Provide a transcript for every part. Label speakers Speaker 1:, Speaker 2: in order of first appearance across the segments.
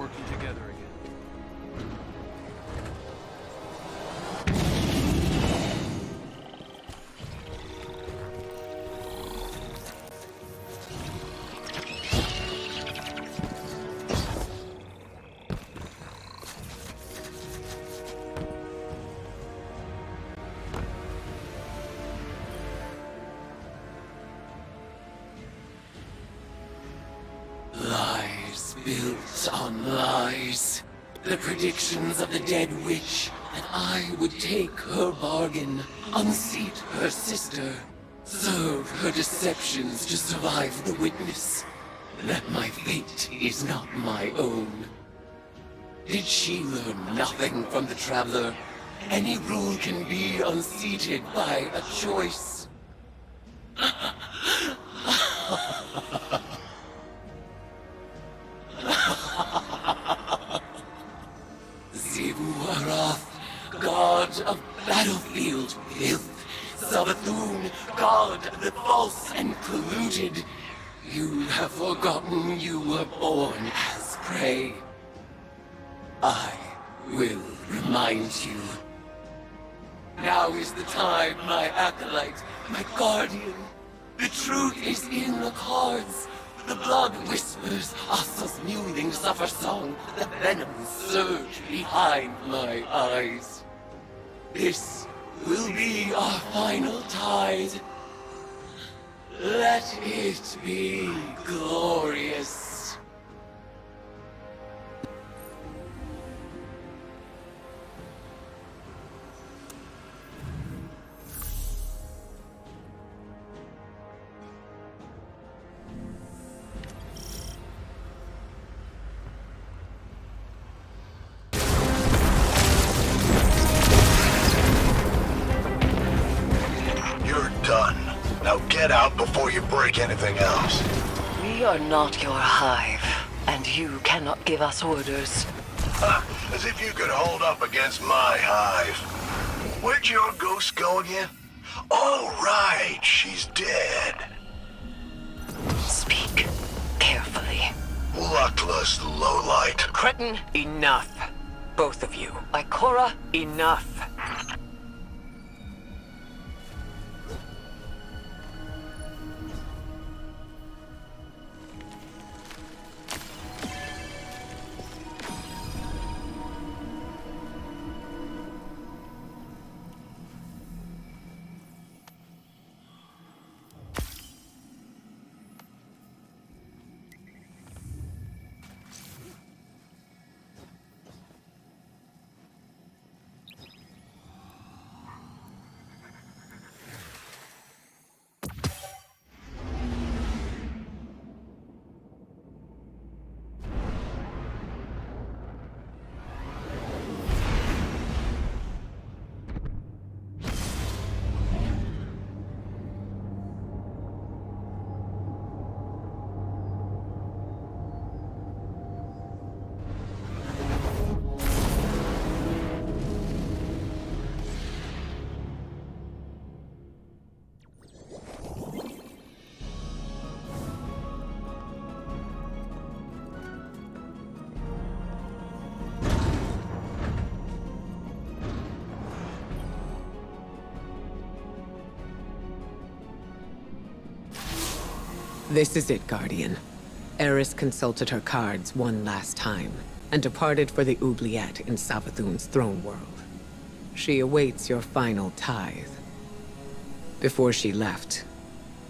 Speaker 1: working together again.
Speaker 2: Lies built on lies. The predictions of the dead witch that I would take her bargain, unseat her sister, serve her deceptions to survive the witness. That my fate is not my own. Did she learn nothing from the Traveler? Any rule can be unseated by a choice. God of battlefield filth, Savathun, God of the false and polluted. You have forgotten you were born as prey. I will remind you. Now is the time, my acolyte, my guardian. The truth is in the cards. The blood whispers, Asa's mewling suffer song. The venom surge behind my eyes. This will be our final tide. Let it be glorious.
Speaker 3: Now get out before you break anything else.
Speaker 4: We are not your hive, and you cannot give us orders.
Speaker 3: As if you could hold up against my hive. Where'd your ghost go again? Oh, right, she's dead.
Speaker 4: Speak carefully.
Speaker 3: Luckless lowlight.
Speaker 4: Cretin, enough. Both of you. Ikora, enough.
Speaker 5: This is it, Guardian. Eris consulted her cards one last time, and departed for the oubliette in Savathun's throne world. She awaits your final tithe. Before she left,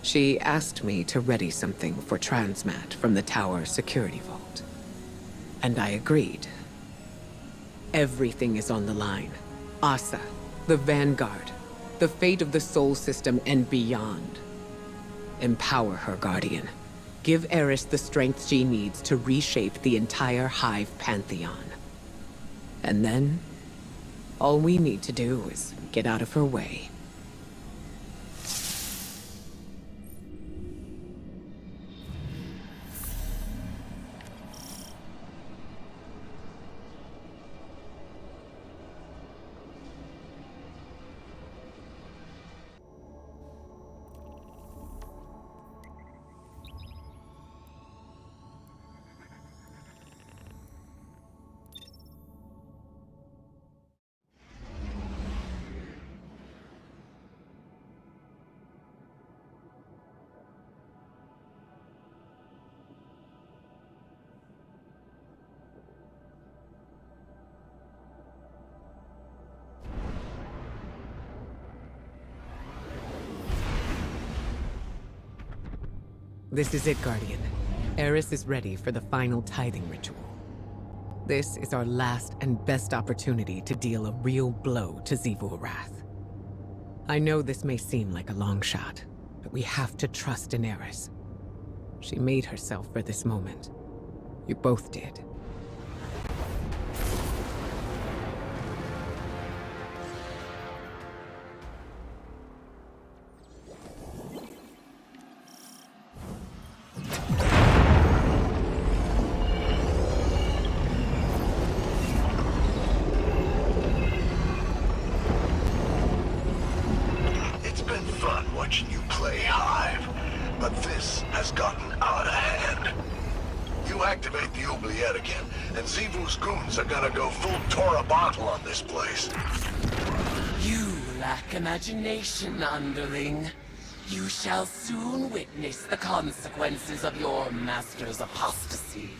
Speaker 5: she asked me to ready something for Transmat from the tower security vault. And I agreed. Everything is on the line. Asa, the Vanguard, the fate of the Sol System and beyond. Empower her, Guardian. Give Eris the strength she needs to reshape the entire Hive Pantheon. And then, all we need to do is get out of her way. This is it, Guardian. Eris is ready for the final tithing ritual. This is our last and best opportunity to deal a real blow to Xivu Arath. I know this may seem like a long shot, but we have to trust in Eris. She made herself for this moment. You both did.
Speaker 3: It's been fun watching you play Hive, but this has gotten out of hand. You activate the oubliette again, and Xivu's goons are gonna go full Tora bottle on this place.
Speaker 2: You lack imagination, underling. You shall soon witness the consequences of your master's apostasy.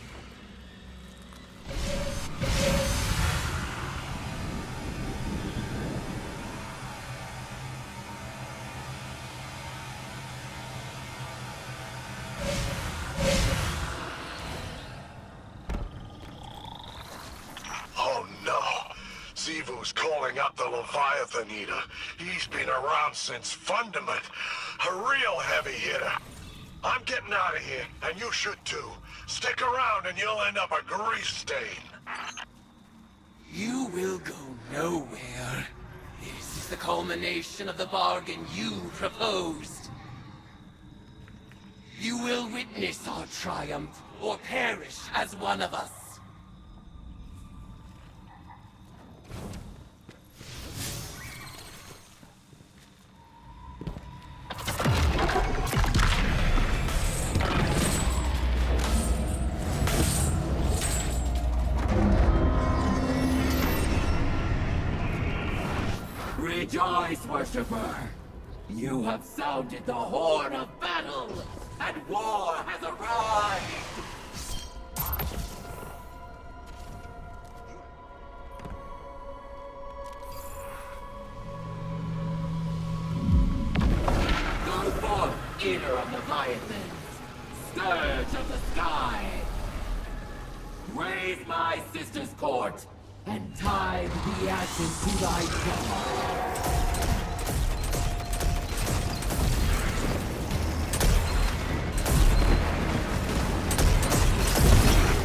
Speaker 3: Oh no! Xivu's calling up the Leviathan Eater. He's been around since Fundament. A real heavy hitter. I'm getting out of here, and you should too. Stick around and you'll end up a grease stain.
Speaker 2: You will go nowhere. This is the culmination of the bargain you proposed. You will witness our triumph, or perish as one of us. Rejoice, worshipper! You have sounded the horn of battle, and war has arrived! Go forth, eater of Leviathans, scourge of the sky! Raise my sister's court, and tithe the ashes to thy jaw.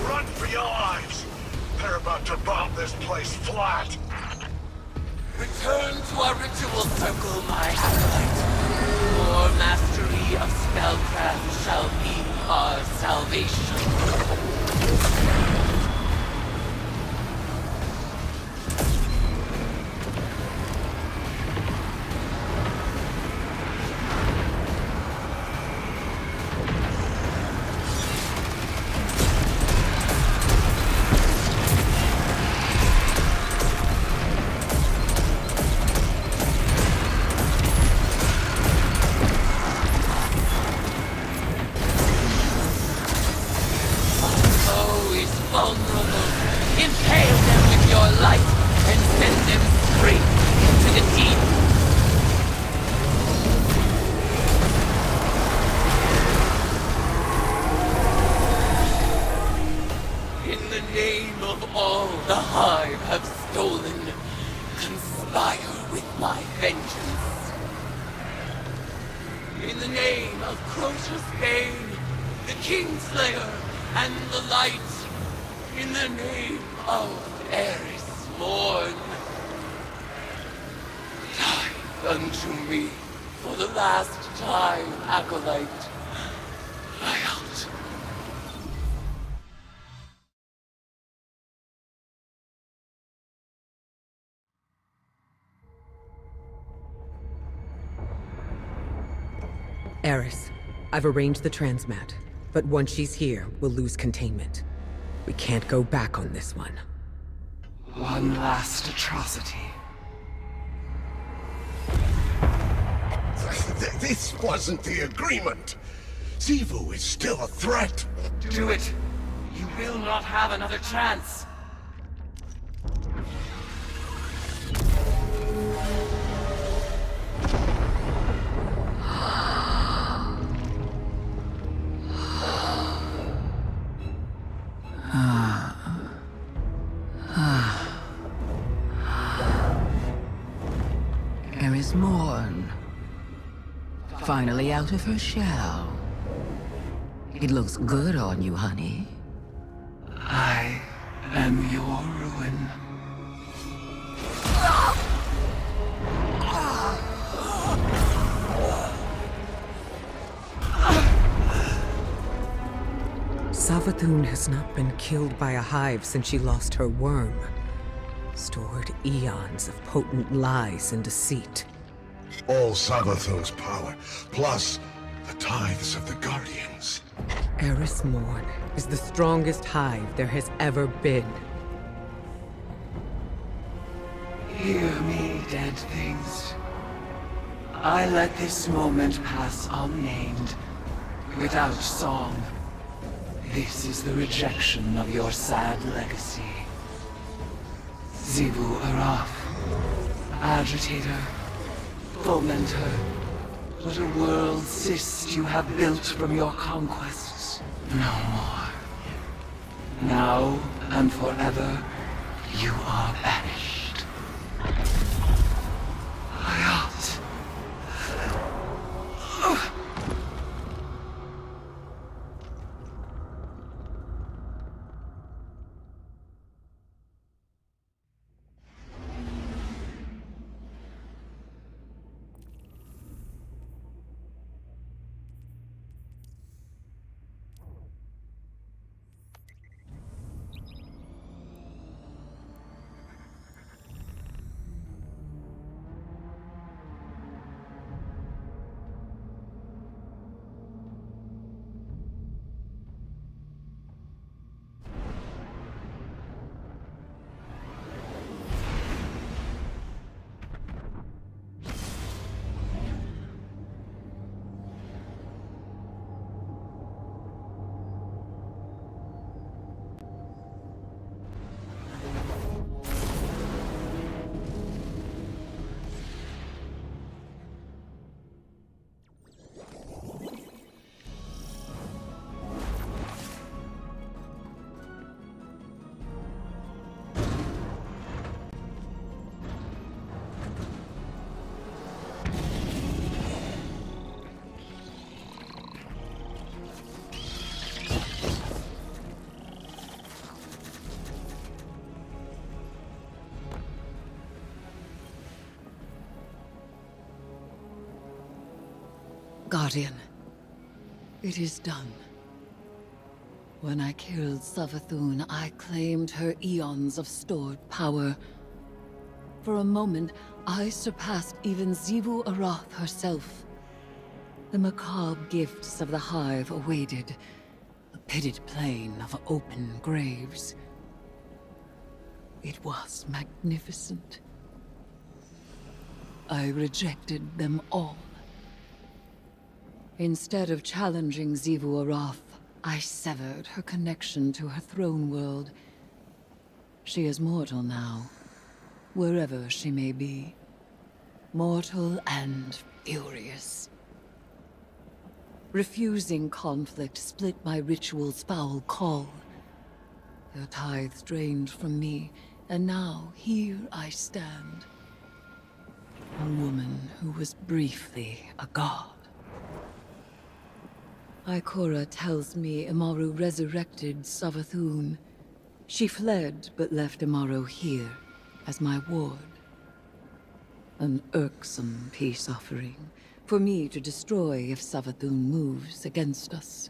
Speaker 3: Run for your lives! They're about to bomb this place flat!
Speaker 2: Return to our ritual circle, my acolyte. Your mastery of spellcraft shall be our salvation. Vulnerable. Impale them with your light and send them straight into the deep. In the name of all the Hive have stolen, conspire with my vengeance. In the name of Crotius Bane, the Kingslayer, and the Light, in the name of Eris Morn, die unto me for the last time, acolyte. Fly out.
Speaker 5: Eris, I've arranged the transmat, but once she's here, we'll lose containment. We can't go back on this one.
Speaker 2: One last atrocity.
Speaker 3: This wasn't the agreement! Xivu is still a threat!
Speaker 2: Do it! You will not have another chance!
Speaker 1: Morn. Finally out of her shell. It looks good on you, honey.
Speaker 2: I am your ruin.
Speaker 5: Savathun has not been killed by a hive since she lost her worm. Stored eons of potent lies and deceit.
Speaker 3: All Savathun's power, plus the tithes of the Guardians.
Speaker 5: Eris Morn is the strongest hive there has ever been.
Speaker 2: Hear me, dead things. I let this moment pass unnamed, without song. This is the rejection of your sad legacy. Xivu Araf, agitator, fomenter, what a world cyst you have built from your conquests. No more. Now and forever, you are banished. Hayat.
Speaker 1: Guardian, it is done. When I killed Savathun, I claimed her eons of stored power. For a moment, I surpassed even Xivu Arath herself. The macabre gifts of the Hive awaited, a pitted plain of open graves. It was magnificent. I rejected them all. Instead of challenging Xivu Arath, I severed her connection to her throne world. She is mortal now, wherever she may be. Mortal and furious. Refusing conflict split my ritual's foul call. Her tithes drained from me, and now here I stand. A woman who was briefly a god. Ikora tells me Amaru resurrected Savathun. She fled, but left Amaru here, as my ward. An irksome peace offering, for me to destroy if Savathun moves against us.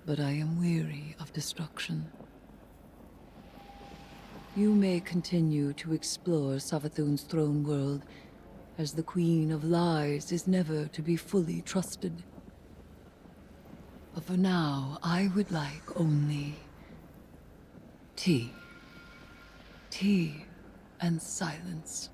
Speaker 1: But I am weary of destruction. You may continue to explore Savathun's throne world, as the Queen of Lies is never to be fully trusted. But for now, I would like only tea. Tea and silence.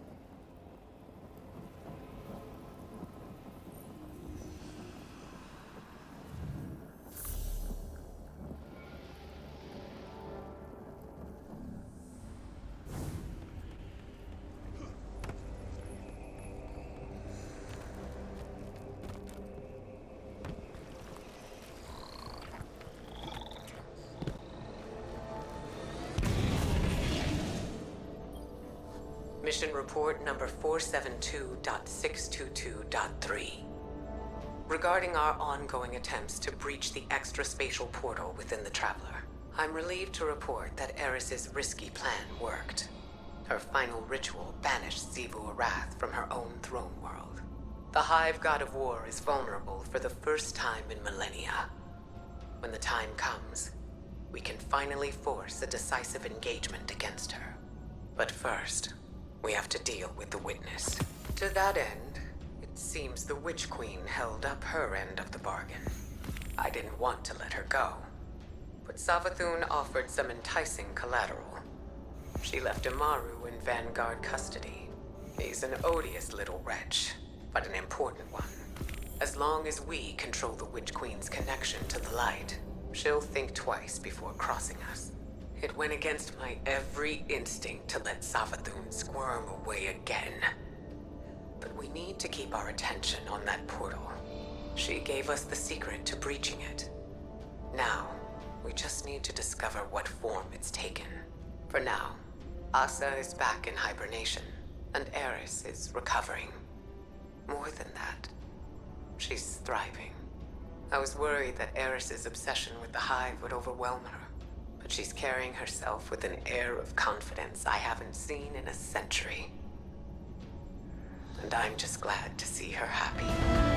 Speaker 5: Mission report number 472.622.3. Regarding our ongoing attempts to breach the extra-spatial portal within the Traveler, I'm relieved to report that Eris's risky plan worked. Her final ritual banished Xivu Arath from her own throne world. The Hive God of War is vulnerable for the first time in millennia. When the time comes, we can finally force a decisive engagement against her. But first, we have to deal with the Witness. To that end, it seems the Witch Queen held up her end of the bargain. I didn't want to let her go, but Savathun offered some enticing collateral. She left Amaru in Vanguard custody. He's an odious little wretch, but an important one. As long as we control the Witch Queen's connection to the light, she'll think twice before crossing us. It went against my every instinct to let Savathun squirm away again. But we need to keep our attention on that portal. She gave us the secret to breaching it. Now, we just need to discover what form it's taken. For now, Asa is back in hibernation, and Eris is recovering. More than that, she's thriving. I was worried that Eris's obsession with the Hive would overwhelm her, but she's carrying herself with an air of confidence I haven't seen in a century. And I'm just glad to see her happy.